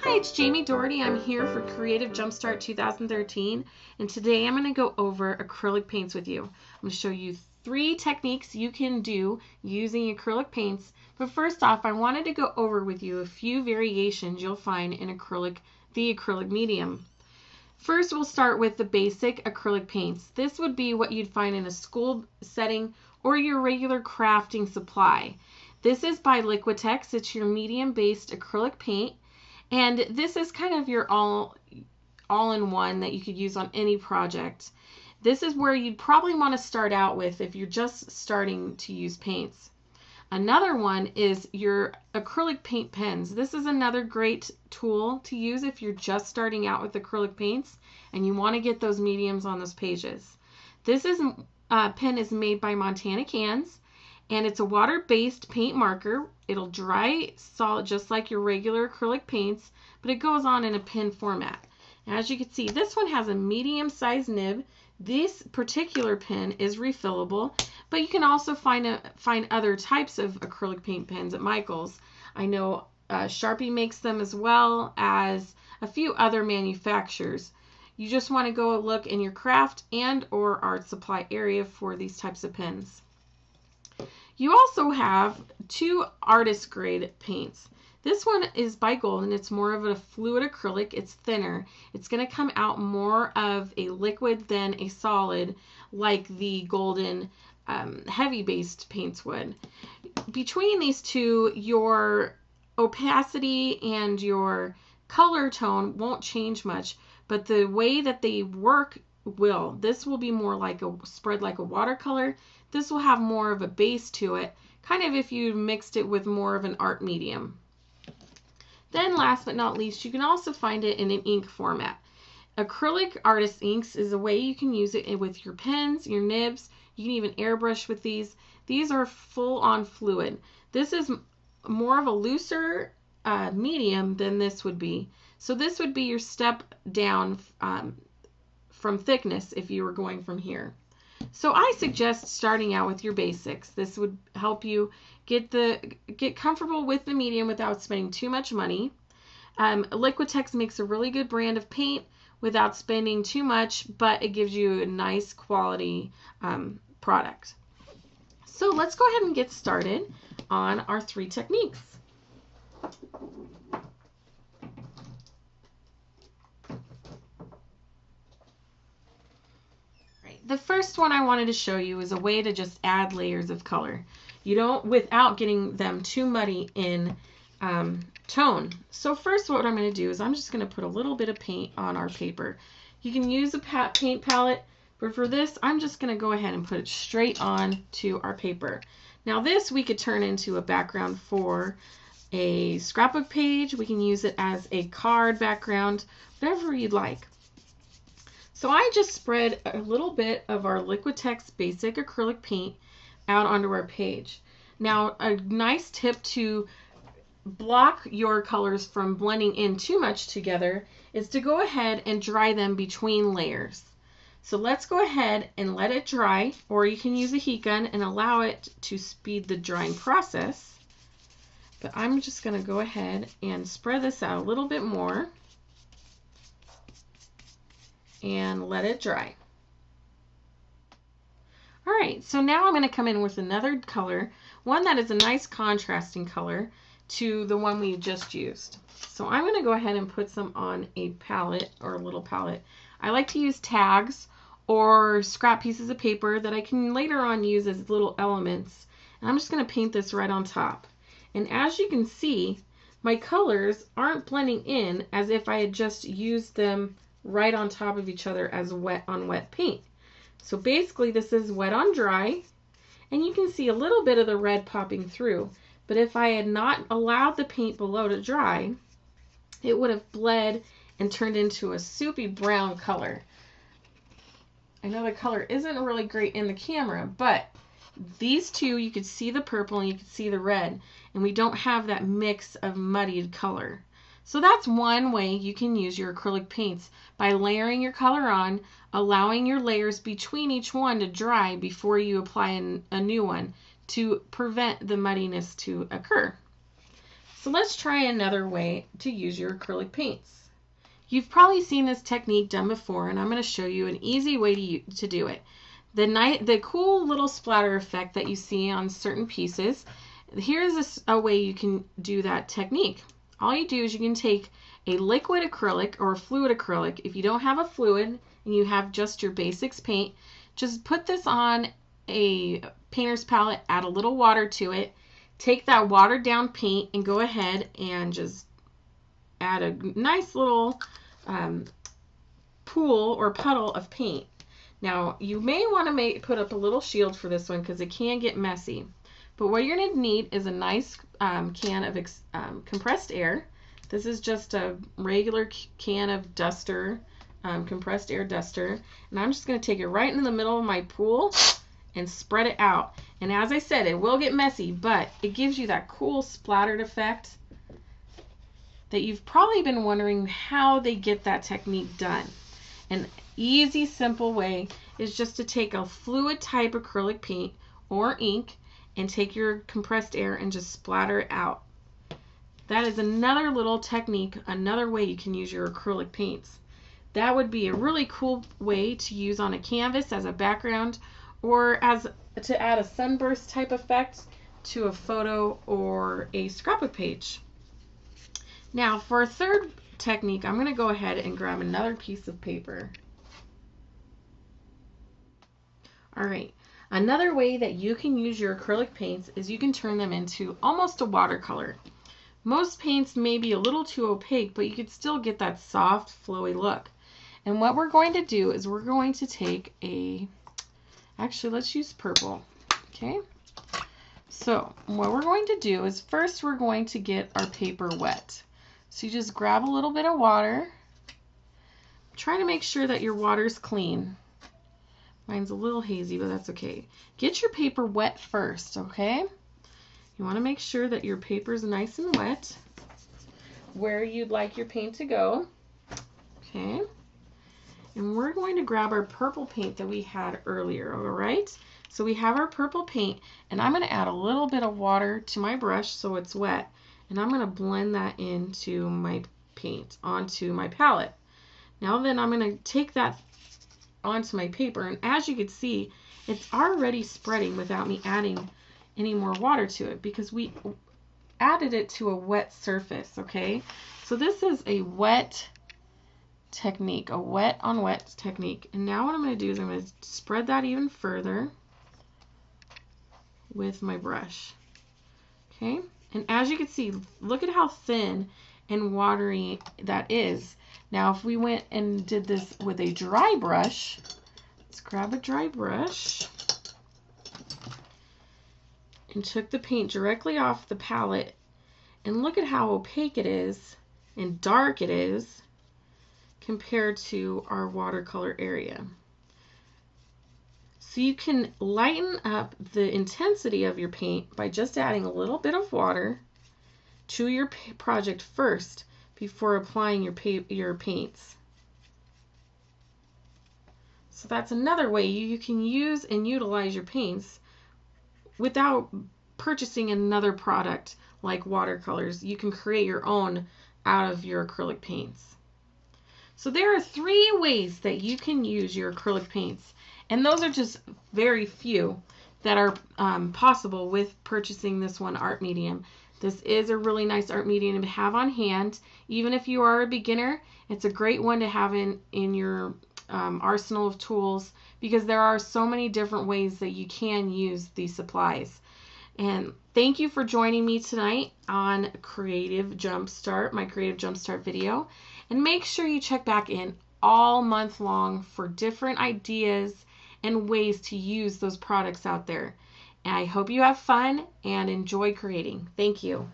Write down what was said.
Hi, it's Jamie Dougherty. I'm here for Creative Jumpstart 2013, and today I'm going to go over acrylic paints with you. I'm going to show you 3 techniques you can do using acrylic paints, but first off, I wanted to go over with you a few variations you'll find in the acrylic medium. First, we'll start with the basic acrylic paints. This would be what you'd find in a school setting or your regular crafting supply. This is by Liquitex. It's your medium-based acrylic paint. And this is kind of your all-in-one that you could use on any project. This is where you'd probably want to start out with if you're just starting to use paints. Another one is your acrylic paint pens. This is another great tool to use if you're just starting out with acrylic paints and you want to get those mediums on those pages. This pen is made by Montana Cans. And it's a water-based paint marker. It'll dry solid just like your regular acrylic paints, but it goes on in a pen format. As you can see, this one has a medium-sized nib. This particular pen is refillable, but you can also find other types of acrylic paint pens at Michael's. I know Sharpie makes them as well as a few other manufacturers. You just want to go look in your craft and or art supply area for these types of pens. You also have 2 artist grade paints. This one is by Golden. It's more of a fluid acrylic. It's thinner. It's going to come out more of a liquid than a solid like the Golden heavy based paints would. Between these two, your opacity and your color tone won't change much, but the way that they work will. This will be more like spread like a watercolor. This will have more of a base to it, kind of if you mixed it with more of an art medium. Then last but not least, you can also find it in an ink format. Acrylic artist inks is a way you can use it with your pens, your nibs. You can even airbrush with these. These are full-on fluid. This is more of a looser medium than this would be. So this would be your step down from thickness if you were going from here. So I suggest starting out with your basics. This would help you get comfortable with the medium without spending too much money. Liquitex makes a really good brand of paint without spending too much, but it gives you a nice quality product. So let's go ahead and get started on our 3 techniques. The first one I wanted to show you is a way to just add layers of color. You don't, without getting them too muddy in tone. So first what I'm going to do is I'm just going to put a little bit of paint on our paper. You can use a paint palette, but for this I'm just going to go ahead and put it straight on to our paper. Now this we could turn into a background for a scrapbook page. We can use it as a card background, whatever you'd like. So I just spread a little bit of our Liquitex basic acrylic paint out onto our page. Now a nice tip to block your colors from blending in too much together is to go ahead and dry them between layers. So let's go ahead and let it dry, or you can use a heat gun and allow it to speed the drying process. But I'm just going to go ahead and spread this out a little bit more and let it dry. Alright, so now I'm going to come in with another color, one that is a nice contrasting color to the one we just used. So I'm going to go ahead and put some on a palette, or a little palette. I like to use tags or scrap pieces of paper that I can later on use as little elements. And I'm just going to paint this right on top. And as you can see, my colors aren't blending in as if I had just used them right on top of each other as wet on wet paint. So basically this is wet on dry, and you can see a little bit of the red popping through, but if I had not allowed the paint below to dry, it would have bled and turned into a soupy brown color. I know the color isn't really great in the camera, but these two, you could see the purple and you could see the red, and we don't have that mix of muddied color. So that's one way you can use your acrylic paints, by layering your color on, allowing your layers between each one to dry before you apply a new one to prevent the muddiness to occur. So So let's try another way to use your acrylic paints. You've probably seen this technique done before, and I'm going to show you an easy way to do it. The cool little splatter effect that you see on certain pieces, here's a way you can do that technique. All you do is you can take a liquid acrylic or a fluid acrylic. If you don't have a fluid and you have just your basics paint, just put this on a painter's palette, add a little water to it, take that watered down paint and go ahead and just add a nice little pool or puddle of paint. Now you may want to put up a little shield for this one because it can get messy. But what you're going to need is a nice can of compressed air. This is just a regular can of duster, compressed air duster. And I'm just going to take it right in the middle of my pool and spread it out. And as I said, it will get messy, but it gives you that cool splattered effect that you've probably been wondering how they get that technique done. An easy, simple way is just to take a fluid type acrylic paint or ink and take your compressed air and just splatter it out. That is another little technique, another way you can use your acrylic paints. That would be a really cool way to use on a canvas as a background, or to add a sunburst type effect to a photo or a scrapbook page. Now for a third technique, I'm going to go ahead and grab another piece of paper. Alright, another way that you can use your acrylic paints is you can turn them into almost a watercolor. Most paints may be a little too opaque, but you could still get that soft, flowy look. And what we're going to do is we're going to take actually let's use purple. Okay, so what we're going to do is first we're going to get our paper wet. So you just grab a little bit of water. Try to make sure that your water's clean. Mine's a little hazy, but that's okay. Get your paper wet first, okay? You want to make sure that your paper's nice and wet where you'd like your paint to go. Okay. And we're going to grab our purple paint that we had earlier, all right? So we have our purple paint, and I'm going to add a little bit of water to my brush so it's wet. And I'm going to blend that into my paint, onto my palette. Now then I'm going to take that onto my paper, and as you can see, it's already spreading without me adding any more water to it because we added it to a wet surface, okay? So this is a wet technique, a wet on wet technique. And now what I'm going to do is I'm going to spread that even further with my brush, okay? And as you can see, look at how thin and watery that is. Now if we went and did this with a dry brush, let's grab a dry brush and took the paint directly off the palette, and look at how opaque it is and dark it is compared to our watercolor area. So you can lighten up the intensity of your paint by just adding a little bit of water to your project first before applying your paints. So that's another way you can use and utilize your paints without purchasing another product like watercolors. You can create your own out of your acrylic paints. So there are 3 ways that you can use your acrylic paints. And those are just very few that are possible with purchasing this one art medium. This is a really nice art medium to have on hand. Even if you are a beginner, it's a great one to have in your arsenal of tools, because there are so many different ways that you can use these supplies. And thank you for joining me tonight on Creative Jumpstart, my Creative Jumpstart video. And make sure you check back in all month long for different ideas and ways to use those products out there. And I hope you have fun and enjoy creating. Thank you.